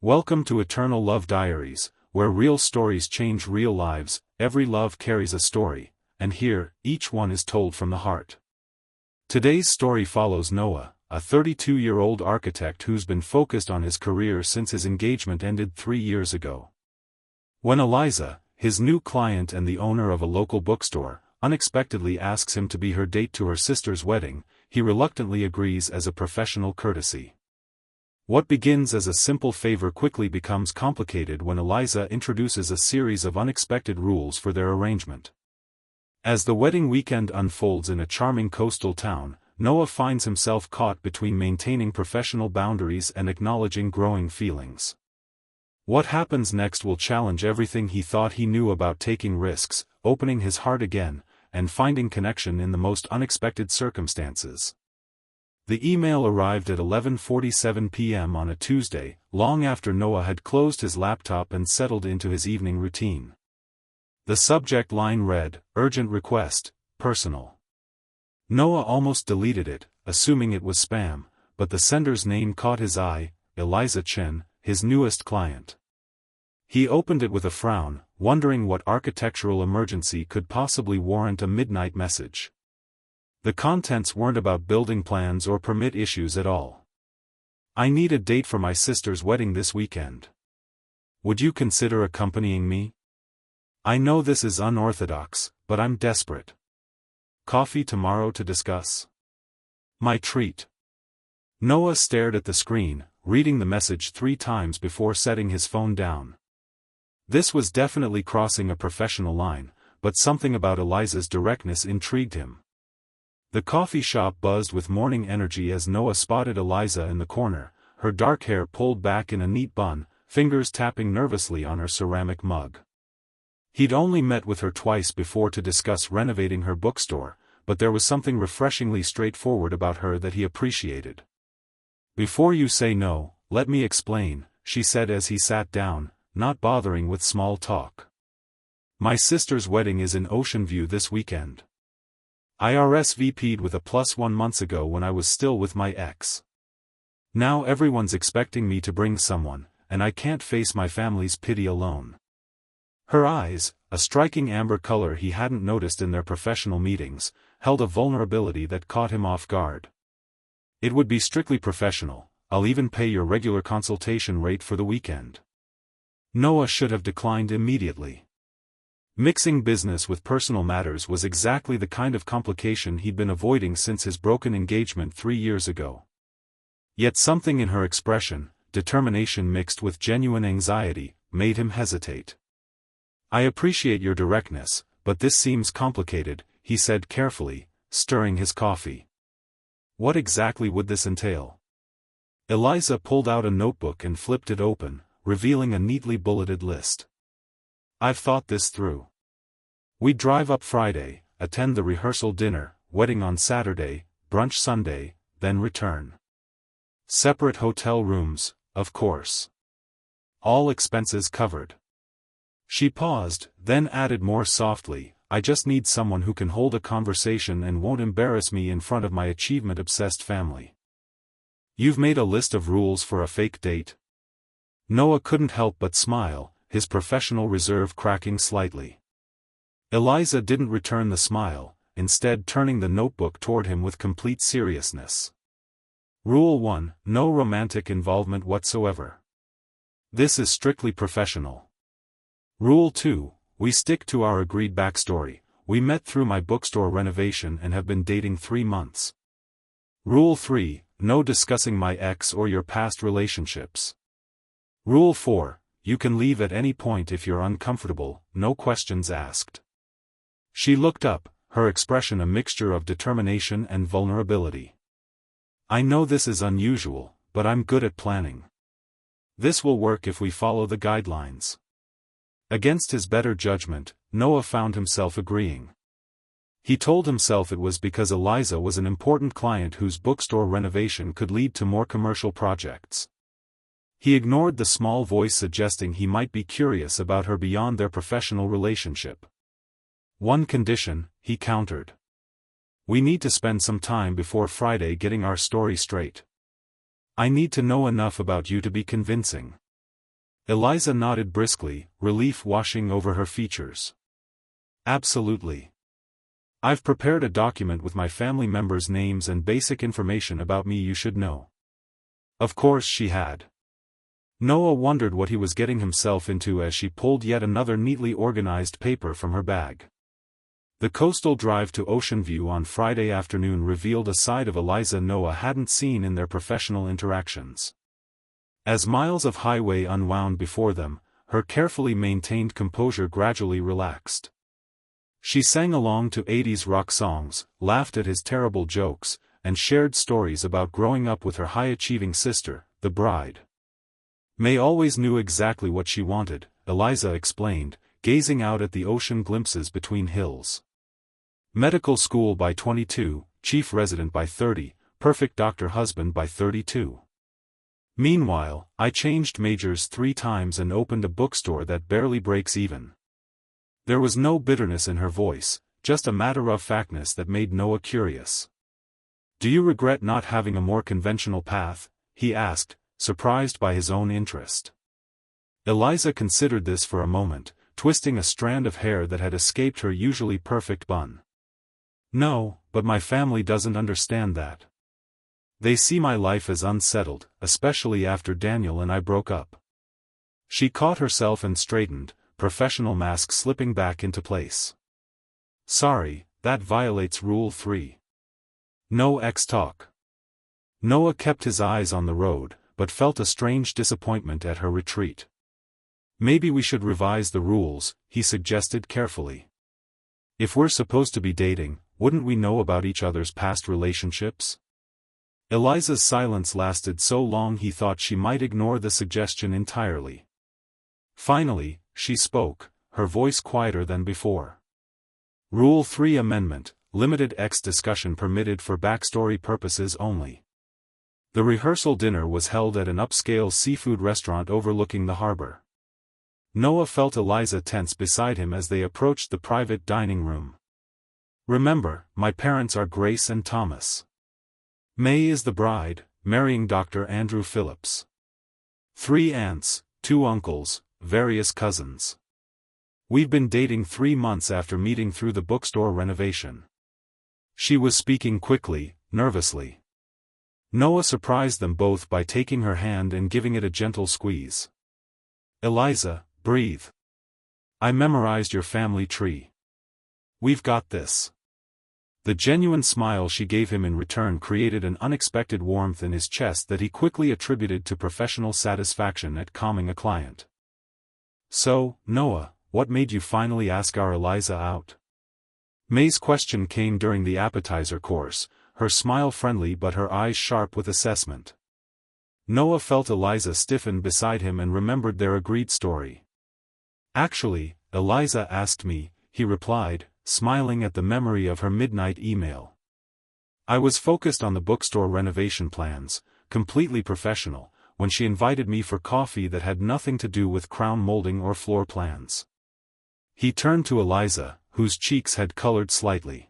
Welcome to Eternal Love Diaries, where real stories change real lives. Every love carries a story, and here, each one is told from the heart. Today's story follows Noah, a 32-year-old architect who's been focused on his career since his engagement ended 3 years ago. When Eliza, his new client and the owner of a local bookstore, unexpectedly asks him to be her date to her sister's wedding, he reluctantly agrees as a professional courtesy. What begins as a simple favor quickly becomes complicated when Eliza introduces a series of unexpected rules for their arrangement. As the wedding weekend unfolds in a charming coastal town, Noah finds himself caught between maintaining professional boundaries and acknowledging growing feelings. What happens next will challenge everything he thought he knew about taking risks, opening his heart again, and finding connection in the most unexpected circumstances. The email arrived at 11:47 p.m. on a Tuesday, long after Noah had closed his laptop and settled into his evening routine. The subject line read, "Urgent request, personal." Noah almost deleted it, assuming it was spam, but the sender's name caught his eye, Eliza Chen, his newest client. He opened it with a frown, wondering what architectural emergency could possibly warrant a midnight message. The contents weren't about building plans or permit issues at all. "I need a date for my sister's wedding this weekend. Would you consider accompanying me? I know this is unorthodox, but I'm desperate. Coffee tomorrow to discuss." My treat. Noah stared at the screen, reading the message 3 times before setting his phone down. This was definitely crossing a professional line, but something about Eliza's directness intrigued him. The coffee shop buzzed with morning energy as Noah spotted Eliza in the corner, her dark hair pulled back in a neat bun, fingers tapping nervously on her ceramic mug. He'd only met with her twice before to discuss renovating her bookstore, but there was something refreshingly straightforward about her that he appreciated. "Before you say no, let me explain," she said as he sat down, not bothering with small talk. "My sister's wedding is in Ocean View this weekend. I RSVP'd with a +1 months ago when I was still with my ex. Now everyone's expecting me to bring someone, and I can't face my family's pity alone." Her eyes, a striking amber color he hadn't noticed in their professional meetings, held a vulnerability that caught him off guard. "It would be strictly professional. I'll even pay your regular consultation rate for the weekend." Noah should have declined immediately. Mixing business with personal matters was exactly the kind of complication he'd been avoiding since his broken engagement 3 years ago. Yet something in her expression, determination mixed with genuine anxiety, made him hesitate. "I appreciate your directness, but this seems complicated," he said carefully, stirring his coffee. "What exactly would this entail?" Eliza pulled out a notebook and flipped it open, revealing a neatly bulleted list. "I've thought this through. We drive up Friday, attend the rehearsal dinner, wedding on Saturday, brunch Sunday, then return. Separate hotel rooms, of course. All expenses covered." She paused, then added more softly, "I just need someone who can hold a conversation and won't embarrass me in front of my achievement-obsessed family." "You've made a list of rules for a fake date?" Noah couldn't help but smile, his professional reserve cracking slightly. Eliza didn't return the smile, instead turning the notebook toward him with complete seriousness. "Rule 1, no romantic involvement whatsoever. This is strictly professional. Rule 2, we stick to our agreed backstory. We met through my bookstore renovation and have been dating 3 months. Rule 3, no discussing my ex or your past relationships. Rule 4, you can leave at any point if you're uncomfortable, no questions asked." She looked up, her expression a mixture of determination and vulnerability. "I know this is unusual, but I'm good at planning. This will work if we follow the guidelines." Against his better judgment, Noah found himself agreeing. He told himself it was because Eliza was an important client whose bookstore renovation could lead to more commercial projects. He ignored the small voice suggesting he might be curious about her beyond their professional relationship. "One condition," he countered. "We need to spend some time before Friday getting our story straight. I need to know enough about you to be convincing. Eliza nodded briskly, relief washing over her features. Absolutely. I've prepared a document with my family members' names and basic information about me you should know. Of course she had. Noah wondered what he was getting himself into as she pulled yet another neatly organized paper from her bag. The coastal drive to Ocean View on Friday afternoon revealed a side of Eliza Noah hadn't seen in their professional interactions. As miles of highway unwound before them, her carefully maintained composure gradually relaxed. She sang along to 80s rock songs, laughed at his terrible jokes, and shared stories about growing up with her high-achieving sister, the bride. May always knew exactly what she wanted, Eliza explained, gazing out at the ocean glimpses between hills. Medical school by 22, chief resident by 30, perfect doctor husband by 32. Meanwhile, I changed majors 3 times and opened a bookstore that barely breaks even. There was no bitterness in her voice, just a matter-of-factness that made Noah curious. Do you regret not having a more conventional path? He asked, surprised by his own interest. Eliza considered this for a moment, twisting a strand of hair that had escaped her usually perfect bun. No, but my family doesn't understand that. They see my life as unsettled, especially after Daniel and I broke up. She caught herself and straightened, professional mask slipping back into place. Sorry, that violates Rule 3. No X-talk. Noah kept his eyes on the road, but felt a strange disappointment at her retreat. Maybe we should revise the rules, he suggested carefully. If we're supposed to be dating, wouldn't we know about each other's past relationships? Eliza's silence lasted so long he thought she might ignore the suggestion entirely. Finally, she spoke, her voice quieter than before. Rule 3 Amendment, limited X discussion permitted for backstory purposes only. The rehearsal dinner was held at an upscale seafood restaurant overlooking the harbor. Noah felt Eliza tense beside him as they approached the private dining room. Remember, my parents are Grace and Thomas. May is the bride, marrying Dr. Andrew Phillips. 3 aunts, 2 uncles, various cousins. We've been dating 3 months after meeting through the bookstore renovation. She was speaking quickly, nervously. Noah surprised them both by taking her hand and giving it a gentle squeeze. Eliza, breathe. I memorized your family tree. We've got this. The genuine smile she gave him in return created an unexpected warmth in his chest that he quickly attributed to professional satisfaction at calming a client. So, Noah, what made you finally ask our Eliza out? May's question came during the appetizer course, her smile friendly but her eyes sharp with assessment. Noah felt Eliza stiffen beside him and remembered their agreed story. Actually, Eliza asked me, he replied, smiling at the memory of her midnight email. I was focused on the bookstore renovation plans, completely professional, when she invited me for coffee that had nothing to do with crown molding or floor plans. He turned to Eliza, whose cheeks had colored slightly.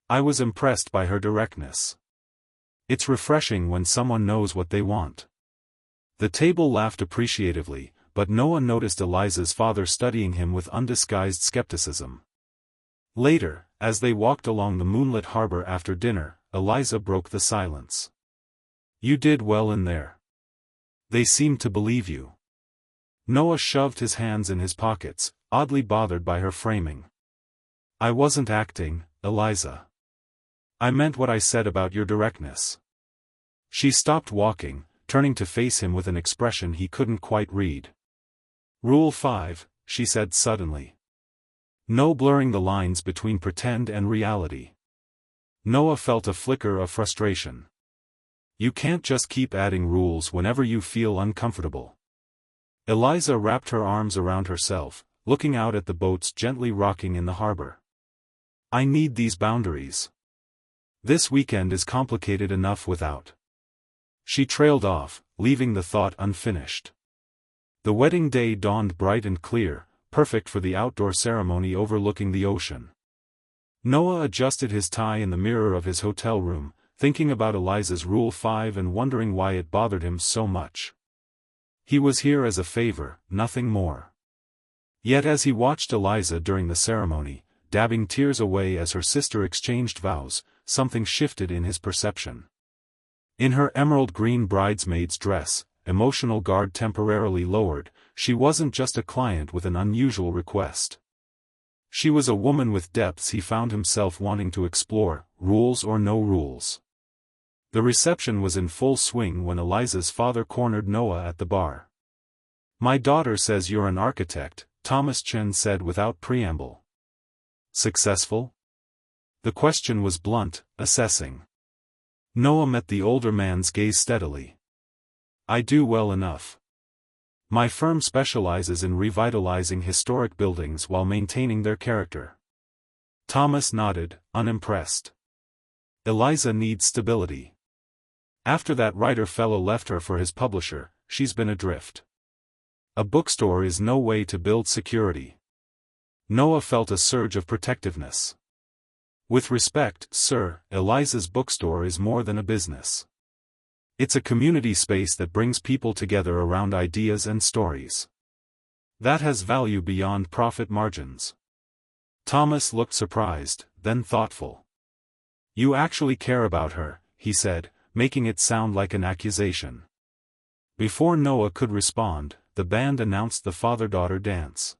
I was impressed by her directness. It's refreshing when someone knows what they want. The table laughed appreciatively, but Noah noticed Eliza's father studying him with undisguised skepticism. Later, as they walked along the moonlit harbor after dinner, Eliza broke the silence. You did well in there. They seemed to believe you. Noah shoved his hands in his pockets, oddly bothered by her framing. I wasn't acting, Eliza. I meant what I said about your directness. She stopped walking, turning to face him with an expression he couldn't quite read. Rule 5, she said suddenly. No blurring the lines between pretend and reality. Noah felt a flicker of frustration. You can't just keep adding rules whenever you feel uncomfortable. Eliza wrapped her arms around herself, looking out at the boats gently rocking in the harbor. I need these boundaries. This weekend is complicated enough without. She trailed off, leaving the thought unfinished. The wedding day dawned bright and clear, perfect for the outdoor ceremony overlooking the ocean. Noah adjusted his tie in the mirror of his hotel room, thinking about Eliza's Rule 5 and wondering why it bothered him so much. He was here as a favor, nothing more. Yet as he watched Eliza during the ceremony, dabbing tears away as her sister exchanged vows, something shifted in his perception. In her emerald green bridesmaid's dress, emotional guard temporarily lowered, she wasn't just a client with an unusual request. She was a woman with depths he found himself wanting to explore, rules or no rules. The reception was in full swing when Eliza's father cornered Noah at the bar. "My daughter says you're an architect," Thomas Chen said without preamble. "Successful?" The question was blunt, assessing. Noah met the older man's gaze steadily. "I do well enough. My firm specializes in revitalizing historic buildings while maintaining their character." Thomas nodded, unimpressed. "Eliza needs stability. After that writer fellow left her for his publisher, she's been adrift. A bookstore is no way to build security." Noah felt a surge of protectiveness. "With respect, sir, Eliza's bookstore is more than a business. It's a community space that brings people together around ideas and stories. That has value beyond profit margins." Thomas looked surprised, then thoughtful. "You actually care about her," he said, making it sound like an accusation. Before Noah could respond, the band announced the father-daughter dance.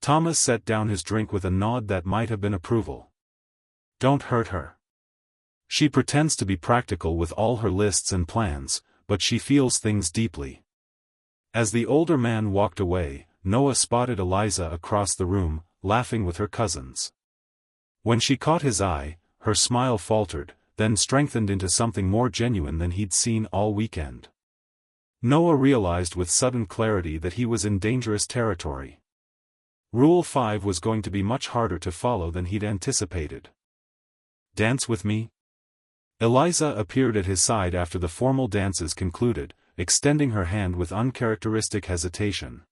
Thomas set down his drink with a nod that might have been approval. "Don't hurt her. She pretends to be practical with all her lists and plans, but she feels things deeply." As the older man walked away, Noah spotted Eliza across the room, laughing with her cousins. When she caught his eye, her smile faltered, then strengthened into something more genuine than he'd seen all weekend. Noah realized with sudden clarity that he was in dangerous territory. Rule 5 was going to be much harder to follow than he'd anticipated. "Dance with me?" Eliza appeared at his side after the formal dances concluded, extending her hand with uncharacteristic hesitation.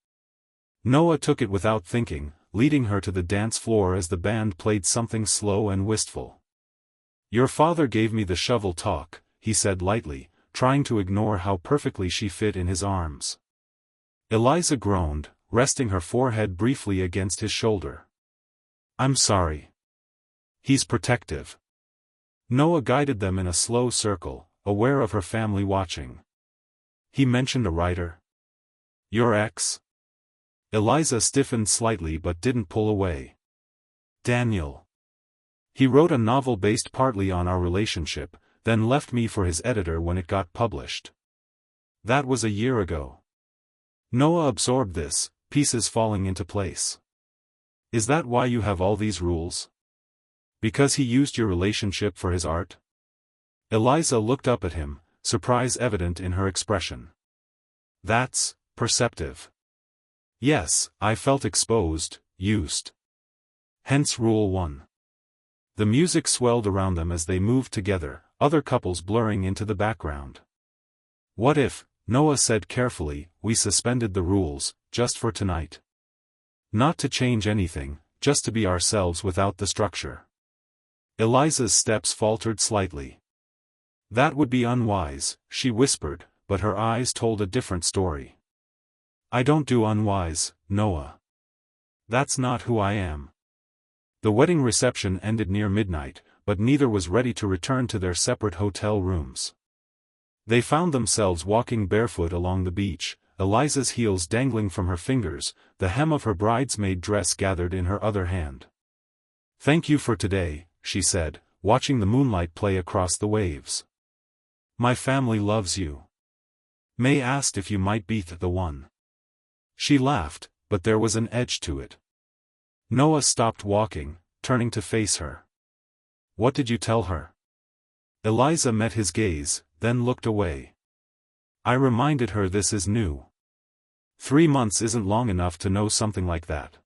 Noah took it without thinking, leading her to the dance floor as the band played something slow and wistful. "Your father gave me the shovel talk," he said lightly, trying to ignore how perfectly she fit in his arms. Eliza groaned, resting her forehead briefly against his shoulder. "I'm sorry." "He's protective." Noah guided them in a slow circle, aware of her family watching. "He mentioned a writer." "Your ex?" Eliza stiffened slightly but didn't pull away. "Daniel. He wrote a novel based partly on our relationship, then left me for his editor when it got published. That was a year ago." Noah absorbed this, pieces falling into place. "Is that why you have all these rules? Because he used your relationship for his art?" Eliza looked up at him, surprise evident in her expression. "That's perceptive. Yes, I felt exposed, used. Hence Rule 1. The music swelled around them as they moved together, other couples blurring into the background. "What if," Noah said carefully, "we suspended the rules, just for tonight? Not to change anything, just to be ourselves without the structure." Eliza's steps faltered slightly. "That would be unwise," she whispered, but her eyes told a different story. "I don't do unwise, Noah. That's not who I am." The wedding reception ended near midnight, but neither was ready to return to their separate hotel rooms. They found themselves walking barefoot along the beach, Eliza's heels dangling from her fingers, the hem of her bridesmaid dress gathered in her other hand. "Thank you for today," she said, watching the moonlight play across the waves. "My family loves you. May asked if you might be the one." She laughed, but there was an edge to it. Noah stopped walking, turning to face her. "What did you tell her?" Eliza met his gaze, then looked away. "I reminded her this is new. 3 months isn't long enough to know something like that."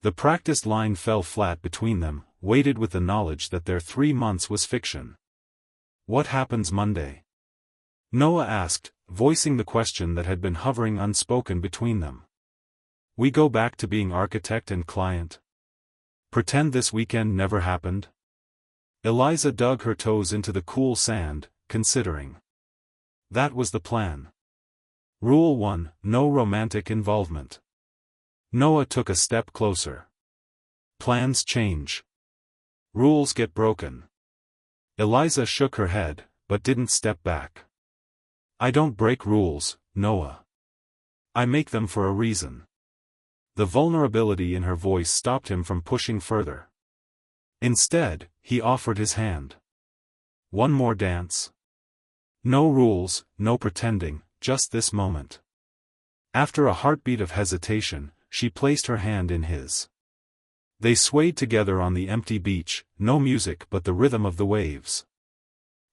The practiced line fell flat between them, weighted with the knowledge that their 3 months was fiction. "What happens Monday?" Noah asked, voicing the question that had been hovering unspoken between them. "We go back to being architect and client. Pretend this weekend never happened?" Eliza dug her toes into the cool sand, considering. "That was the plan. Rule 1: No romantic involvement. Noah took a step closer. Plans change. Rules get broken. Eliza shook her head, but didn't step back. I don't break rules, Noah. I make them for a reason. The vulnerability in her voice stopped him from pushing further. Instead, he offered his hand. One more dance? No rules, no pretending, just this moment. After a heartbeat of hesitation, she placed her hand in his. They swayed together on the empty beach, no music but the rhythm of the waves.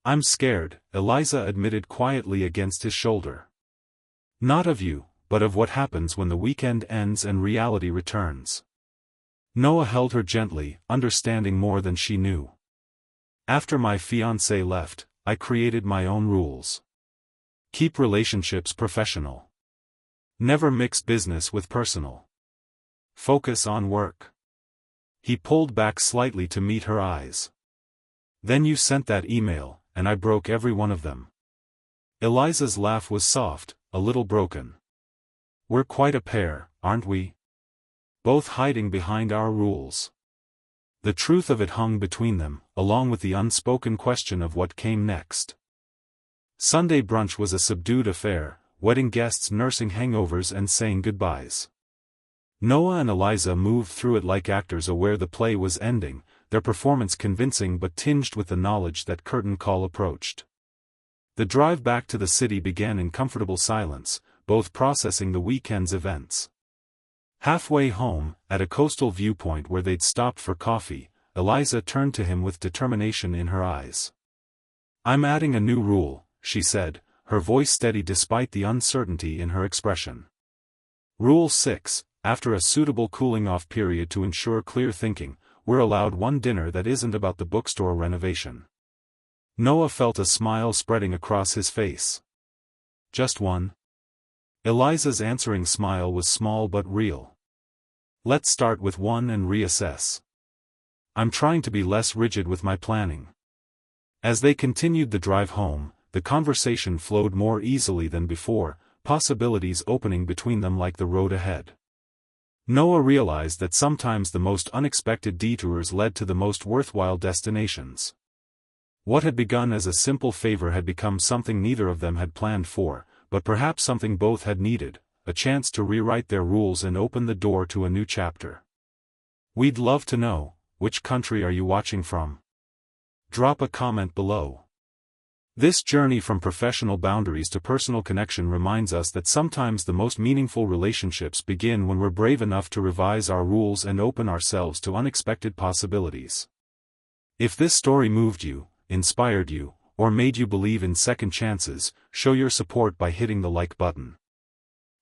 I'm scared, Eliza admitted quietly against his shoulder. Not of you, but of what happens when the weekend ends and reality returns. Noah held her gently, understanding more than she knew. After my fiancé left, I created my own rules. Keep relationships professional. Never mix business with personal. Focus on work. He pulled back slightly to meet her eyes. Then you sent that email, and I broke every one of them. Eliza's laugh was soft, a little broken. We're quite a pair, aren't we? Both hiding behind our rules. The truth of it hung between them, along with the unspoken question of what came next. Sunday brunch was a subdued affair, wedding guests nursing hangovers and saying goodbyes. Noah and Eliza moved through it like actors aware the play was ending, their performance convincing but tinged with the knowledge that curtain call approached. The drive back to the city began in comfortable silence, both processing the weekend's events. Halfway home, at a coastal viewpoint where they'd stopped for coffee, Eliza turned to him with determination in her eyes. I'm adding a new rule, she said, her voice steady despite the uncertainty in her expression. Rule 6: After a suitable cooling-off period to ensure clear thinking, we're allowed one dinner that isn't about the bookstore renovation. Noah felt a smile spreading across his face. Just one? Eliza's answering smile was small but real. Let's start with one and reassess. I'm trying to be less rigid with my planning. As they continued the drive home, the conversation flowed more easily than before, possibilities opening between them like the road ahead. Noah realized that sometimes the most unexpected detours led to the most worthwhile destinations. What had begun as a simple favor had become something neither of them had planned for, but perhaps something both had needed, a chance to rewrite their rules and open the door to a new chapter. We'd love to know, which country are you watching from? Drop a comment below. This journey from professional boundaries to personal connection reminds us that sometimes the most meaningful relationships begin when we're brave enough to revise our rules and open ourselves to unexpected possibilities. If this story moved you, inspired you, or made you believe in second chances, show your support by hitting the like button.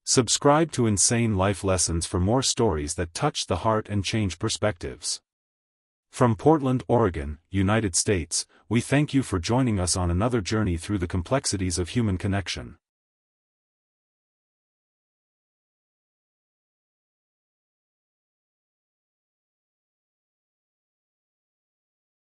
Subscribe to Insane Life Lessons for more stories that touch the heart and change perspectives. From Portland, Oregon, United States, we thank you for joining us on another journey through the complexities of human connection.